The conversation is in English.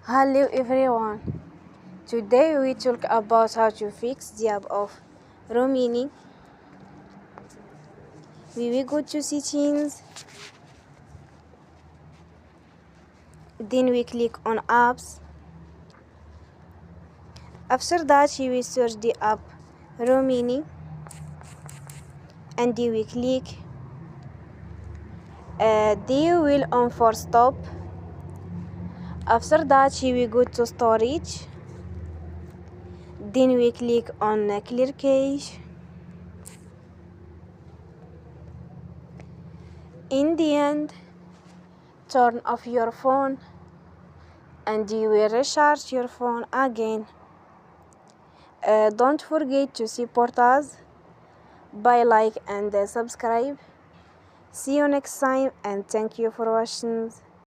Hello everyone. Today we talk about how to fix the app of Remini. We will go to settings, then we click on apps. After that we will search the app Remini and we click they will on for stop. After that we will go to storage, then we click on clear cache. In the end, turn off your phone and you will recharge your phone again. Don't forget to support us by like and subscribe. See you next time and thank you for watching.